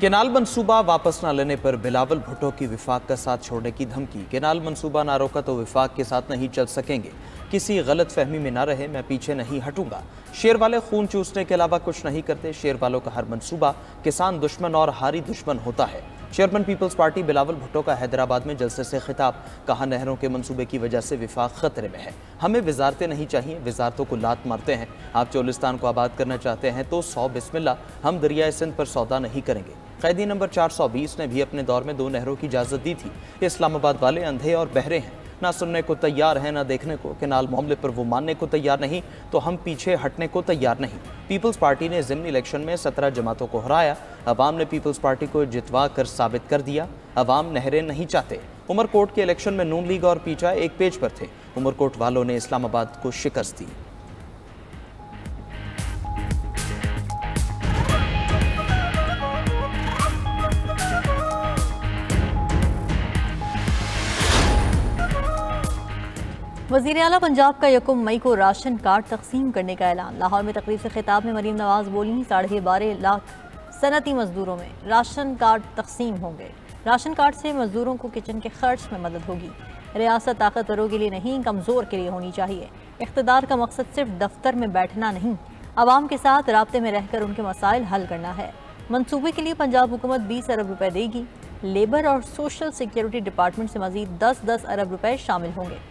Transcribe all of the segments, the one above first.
Canal मंसूबा वापस न लेने पर बिलावल भुट्टो की विफाक का साथ छोड़ने की धमकी। केनाल मंसूबा ना रोका तो विफाक के साथ नहीं चल सकेंगे। किसी गलत फहमी में ना रहे, मैं पीछे नहीं हटूंगा। शेर वाले खून चूसने के अलावा कुछ नहीं करते। शेर वालों का हर मंसूबा किसान दुश्मन और हारी दुश्मन होता है। चेयरमैन पीपल्स पार्टी बिलावल भुट्टो का हैदराबाद में जलसे से खिताब। कहा, नहरों के मंसूबे की वजह से विफाक खतरे में है। हमें वजारतें नहीं चाहिए, वजारतों को लात मारते हैं। आप चोलिस्तान को आबाद करना चाहते हैं तो 100 बिस्मिल्लाह, हम दरियाए सिंध पर सौदा नहीं करेंगे। कैदी नंबर 420 ने भी अपने दौर में 2 नहरों की इजाज़त दी थी। इस्लामाबाद वाले अंधे और बहरे हैं, ना सुनने को तैयार हैं ना देखने को। केनाल मामले पर वो मानने को तैयार नहीं तो हम पीछे हटने को तैयार नहीं। पीपल्स पार्टी ने ज़िमनी इलेक्शन में 17 जमातों को हराया। अवाम ने पीपल्स पार्टी को जितवा कर साबित कर दिया, अवाम नहरें नहीं चाहते। उमरकोट के इलेक्शन में नून लीग और पीटीआई एक पेज पर थे। उमरकोट वालों ने इस्लामाबाद को शिकस्त दी। वज़ीर आला पंजाब का 1 मई को राशन कार्ड तकसीम करने का ऐलान। लाहौर में तकरीब से खिताब में मरीम नवाज बोली, 12.5 लाख सनती मजदूरों में राशन कार्ड तकसीम होंगे। राशन कार्ड से मजदूरों को किचन के खर्च में मदद होगी। रियासत ताकतवरों के लिए नहीं, कमज़ोर के लिए होनी चाहिए। इख्तिदार का मकसद सिर्फ दफ्तर में बैठना नहीं, आवाम के साथ राब्ते में रहकर उनके मसाइल हल करना है। मनसूबे के लिए पंजाब हुकूमत 20 अरब रुपए देगी। लेबर और सोशल सिक्योरिटी डिपार्टमेंट से मजीद 10-10 अरब रुपए शामिल होंगे।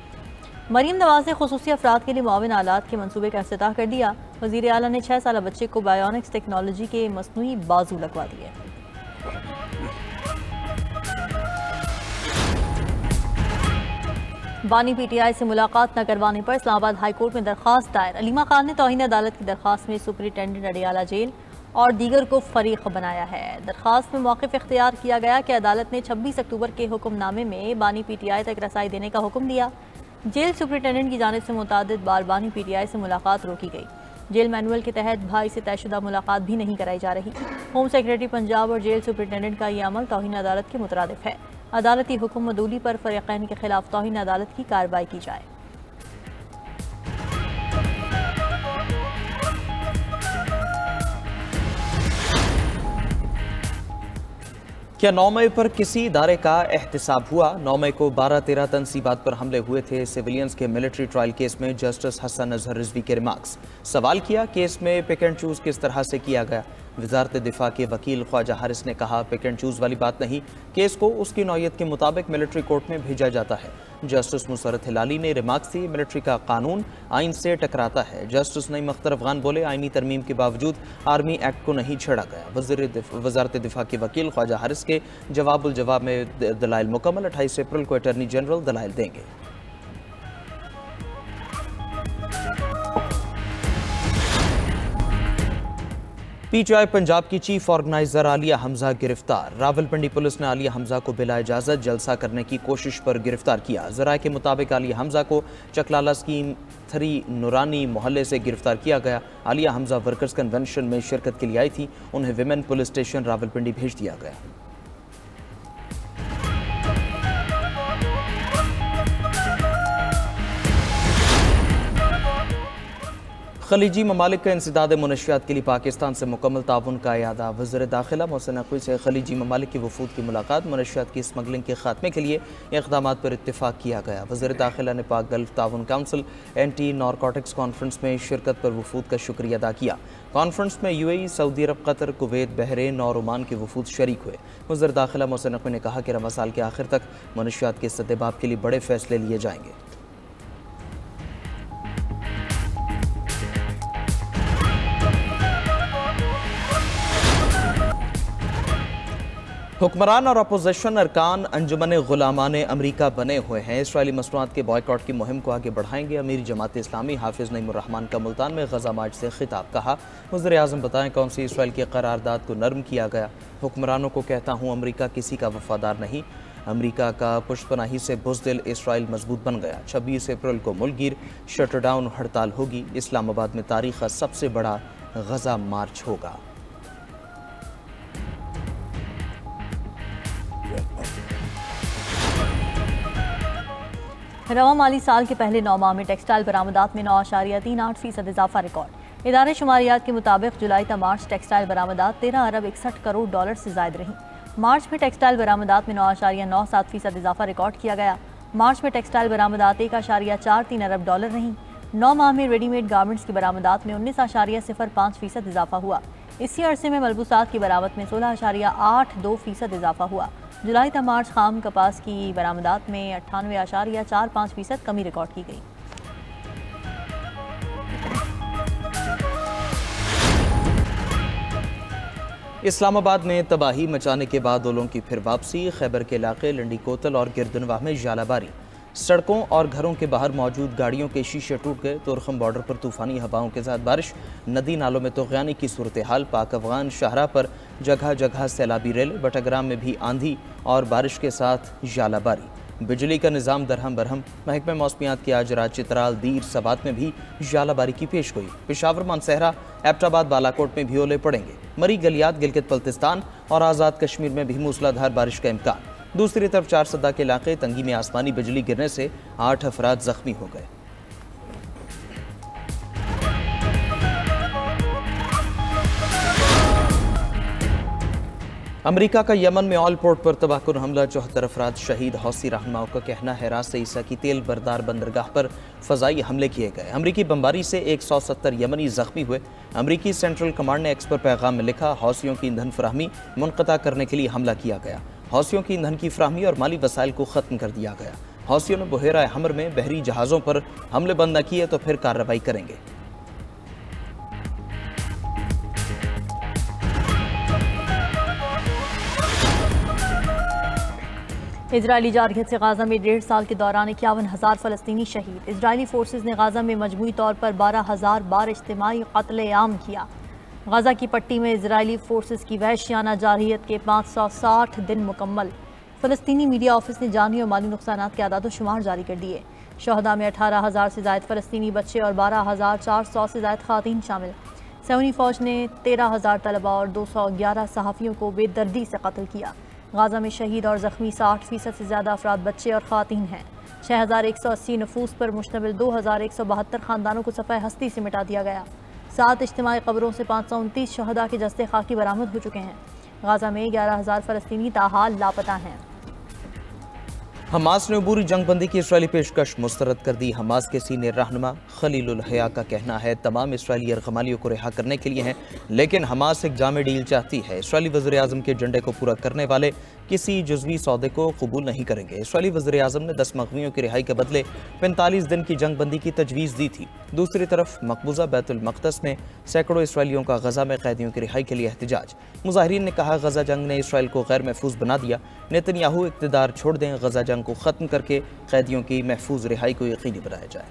मरीम नवाज ने खुसूसी अफराद के लिए मुआविन आलात के मनसूबे का इफ्तिताह कर दिया। वज़ीर आला ने 6 साल बच्चे को बायोनिक्स टेक्नोलॉजी के मसनूई बाजू लगवा दिए। बानी पीटीआई से मुलाकात न करवाने पर इस्लामाबाद हाई कोर्ट में दरखास्त दायर। अलीमा खान ने तौहीन अदालत की दरखास्त में सुपरिटेंडेंट अडियाला जेल और दीगर को फरीक बनाया है। दरखास्त में मौक़िफ़ इख्तियार किया गया कि अदालत ने 26 अक्टूबर के हुक्मनामे में बानी पीटीआई तक रसाई देने का हुक्म दिया। जेल सुपरिटेंडेंट की जानिब से मुतादिद बार बानी पीटीआई से मुलाकात रोकी गई। जेल मैनुअल के तहत भाई से तयशुदा मुलाकात भी नहीं कराई जा रही। होम सेक्रेटरी पंजाब और जेल सुपरिटेंडेंट का यह अमल तौहीन अदालत के मुतरादिफ है। अदालती हुक्म मदूली पर फरीक़ैन के खिलाफ तौहीन अदालत की कार्रवाई की जाए। क्या 9 मई पर किसी इदारे का एहतिसाब हुआ? 9 मई को 12-13 तनसीबात पर हमले हुए थे। सिविलियंस के मिलिट्री ट्रायल केस में जस्टिस हसन अजहर रिजवी के रिमार्क्स। सवाल किया, केस में पिक एंड चूज किस तरह से किया गया? वजारत दिफा के वकील ख्वाजा हारिस ने कहा, पिक एंड चूज वाली बात नहीं, केस को उसकी नौयत के मुताबिक मिलिट्री कोर्ट में भेजा जाता है। जस्टिस मुसरत हिलाली ने रिमार्क्स दी, मिलिट्री का कानून आइन से टकराता है। जस्टिस नईम अख्तर अफगान बोले, आइनी तरमीम के बावजूद आर्मी एक्ट को नहीं छेड़ा गया। वजारत दिफा के वकील ख्वाजा हारिस के जवाब में दलाइल मुकम्मल। 28 अप्रैल को अटॉर्नी जनरल दलाइल देंगे। पीटीआई पंजाब की चीफ ऑर्गेनाइजर आलिया हमजा गिरफ्तार। रावलपिंडी पुलिस ने आलिया हमजा को बिला इजाजत जलसा करने की कोशिश पर गिरफ्तार किया। ज़राए के मुताबिक आलिया हमजा को चकलाला स्कीम 3 नूरानी मोहल्ले से गिरफ्तार किया गया। आलिया हमजा वर्कर्स कन्वेंशन में शिरकत के लिए आई थी। उन्हें विमेन पुलिस स्टेशन रावलपिंडी भेज दिया गया। खलीजी ममालिक का इंसदाद मुनशियात के लिए पाकिस्तान से मुकम्मल ताउन का इरादा। वज़ीर दाखिला मोहसिन नकवी से खलीजी ममालिक की वफूद की मुलाकात। मुनशियात की स्मगलिंग के खात्मे के लिए इक़दामात पर इत्तिफाक किया गया। वज़ीर दाखिला ने पाक गल्फ ताउन काउंसिल एंटी नारकोटिक्स कॉन्फ्रेंस में शिरकत पर वफूद का शुक्रिया अदा किया। कॉन्फ्रेंस में यूएई, सऊदी अरब, कतर, कुवैत, बहरीन और ओमान के वफूद शरीक हुए। वज़ीर दाखिला मोहसिन नकवी ने कहा कि रमज़ान साल के आखिर तक मुनशियात के इस्तेबाब के लिए बड़े फैसले लिए जाएंगे। हुक्मरान और अपोजिशन अरकान अंजुमन गुलामान अमरीका बने हुए हैं। इसराइली मसनूआत के बॉयकॉट की मुहिम को आगे बढ़ाएंगे। अमीर जमात इस्लामी हाफिज नईमुर्रहमान का मुल्तान में गजा मार्च से खिताब। कहा, वज़ीर आज़म बताएं कौन सी इसराइल की करारदाद को नरम किया गया। हुक्मरानों को कहता हूँ, अमरीका किसी का वफादार नहीं। अमरीका का पुष्पनाही से बुज़दिल इसराइल मजबूत बन गया। 26 अप्रैल को मुल्कगीर शटरडाउन हड़ताल होगी। इस्लामाबाद में तारीख़ का सबसे बड़ा गजा मार्च होगा। रवा माली साल के पहले 9 माह में टेक्सटाइल बरामदात में 9.38% इजाफा रिकॉर्ड। इदारे शुमारियात के मुताबिक जुलाई ta मार्च टेक्सटाइल बरामदात 13 अरब 61 करोड़ डॉलर से ज़ायद रहीं। मार्च में टेक्सटाइल बरामदात में 9.97% इजाफा रिकॉर्ड किया गया। मार्च में टेक्सटाइल बरामदात 1.43 अरब डॉलर रहीं। 9 माह में रेडीमेड गारमेंट्स की बरामदात में 19.05% इजाफा हुआ। इसी अरसे में मलबूसात की बरामद में 16.82% इजाफा हुआ। जुलाई ta मार्च खाम कपास की बरामदात में 98.45% कमी रिकॉर्ड की गई। इस्लामाबाद में तबाही मचाने के बाद ओलों की फिर वापसी। खैबर के इलाके लंडी कोतल और गिरदनवाह में जालाबारी। सड़कों और घरों के बाहर मौजूद गाड़ियों के शीशे टूट गए। तुरखम बॉर्डर पर तूफानी हवाओं के साथ बारिश। नदी नालों में तोग़यानी की सूरत हाल। पाक अफगान शाहराह पर जगह जगह सैलाबी रेल। बटाग्राम में भी आंधी और बारिश के साथ जालाबारी। बिजली का निज़ाम दरहम बरहम। महकमे मौसमियात की आज रात चित्राल दीर सबात में भी जालाबारी की पेश गोई। पेशावर मानसहरा एबटाबाद बालाकोट में भी ओले पड़ेंगे। मरी गलियात गिलगित बल्तिस्तान और आज़ाद कश्मीर में भी मूसलाधार बारिश का इम्कान। दूसरी तरफ 4 सदा के इलाके तंगी में आसमानी बिजली गिरने से 8 अफराद जख्मी हो गए। अमेरिका का यमन में ऑल पोर्ट पर तबाहकुन हमला। 74 अफराद शहीद। हौसी रहनुमाओं का कहना है रात से ईसा की तेल बरदार बंदरगाह पर फ़ज़ाई हमले किए गए। अमरीकी बमबारी से 170 यमनी जख्मी हुए। अमरीकी सेंट्रल कमांड ने एक्स पर पैगाम में लिखा, हौसियों की ईंधन फराहमी मुनक़ता करने के लिए हमला किया गया। हौसियों की ईंधन की फराहमी और माली वसाइल को ख़त्म कर दिया गया। हौसियों ने बुहेरा हमर में बहरी जहाज़ों पर हमले बंद न किए तो फिर कार्रवाई करेंगे। इजरायली जारहियत से गाजा में 1.5 साल के दौरान 51,000 फ़लस्तीनी शहीद। इजरायली फोर्सेज ने गाजा में मजमूई तौर पर 12,000 बार इज्तिमाई क़त्ल-ए-आम किया। गाजा की पट्टी में इजरायली फोर्सेज की वहशियाना जारहियत के 560 दिन मुकम्मल। फ़लस्तीनी मीडिया ऑफिस ने जानी और माली नुकसानात के आदाद शुमार जारी कर दिए। शहदा में 18,000 से ज़ायद फ़लस्तीनी बच्चे और 12,400 से ज़ायद ख़वातीन शामिल। सऊदी फ़ौज ने 13,000 तलबा और 211 सहाफ़ियों को बेदर्दी से कत्ल किया। गाजा में शहीद और ज़ख्मी 60% से ज़्यादा अफराद बच्चे और ख़वातीन हैं। 6,180 नफूस पर मुश्तमिल 2,172 ख़ानदानों को सफ़े हस्ती से मिटा दिया गया। 7 इज्तिमाई कब्रों से 529 शहदा के जस्ते खाकी बरामद हो चुके हैं। गाजा में 11,000 फ़लस्तीनी ताहाल लापता हैं। हमास ने अबूरी जंगबंदी की इसराइली पेशकश मुस्तरद कर दी। हमास के सीनियर रहनुमा खलीलुल हया का कहना है, तमाम इसराइली यरगमालियों को रिहा करने के लिए हैं, लेकिन हमास एक जामे डील चाहती है। इसराइली वज़ीर आज़म के एजेंडे को पूरा करने वाले किसी जुज़वी सौदे को कबूल नहीं करेंगे। इसराइली वज़ीर आज़म ने 10 मग़वियों की रिहाई के बदले 45 दिन की जंगबंदी की तजवीज़ दी थी। दूसरी तरफ मकबूजा बैतुल मक़दस में सैकड़ों इसराइलियों का गज़ा में कैदियों की रिहाई के लिए एहतजाज। मुज़ाहिरीन ने कहा, गज़ा जंग ने इसराइल को गैर महफूज बना दिया। नेतन्याहू इक़्तिदार छोड़ दें, गज़ा जंग को ख़त्म करके कैदियों की महफूज रिहाई को यकीनी बनाया जाए।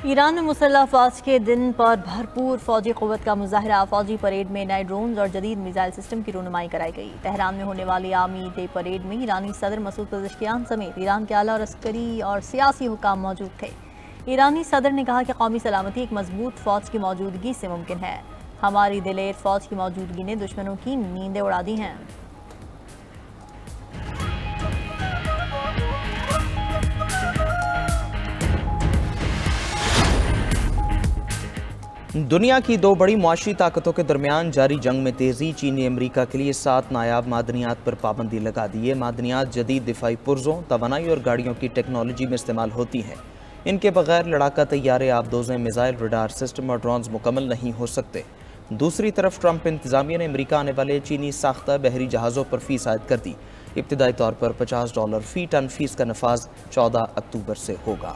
ईरान में मुसल्लह अफवाज के दिन पर भरपूर फौजी क़ुव्वत का मुजाहरा। फौजी परेड में नए ड्रोन्स और जदीद मिसाइल सिस्टम की रुनुमाई कराई गई। तेहरान में होने वाली आर्मी डे परेड में ईरानी सदर मसूद पेज़ेश्कियान समेत ईरान के आला और अस्करी और सियासी हुकाम मौजूद थे। ईरानी सदर ने कहा कि कौमी सलामती एक मजबूत फ़ौज की मौजूदगी से मुमकिन है। हमारी दिलेर फ़ौज की मौजूदगी ने दुश्मनों की नींदें उड़ा दी हैं। दुनिया की 2 बड़ी मुआशी ताकतों के दरमियान जारी जंग में तेज़ी। चीन ने अमरीका के लिए 7 नायाब मादनियात पर पाबंदी लगा दी है। मादनियात जदीद दिफाई पुर्जों, तवानाई और गाड़ियों की टेक्नोलॉजी में इस्तेमाल होती हैं। इनके बगैर लड़ाका तैयारे, आबदोज़ें, मिसाइल, रडार सिस्टम और ड्रोन्स मुकम्मल नहीं हो सकते। दूसरी तरफ ट्रंप इंतजामिया ने अमरीका आने वाले चीनी साख्ता बहरी जहाज़ों पर फ़ीस आयद कर दी। इब्तिदाई तौर पर $50 फ़ी टन फ़ीस का नफाज 14 अक्टूबर से होगा।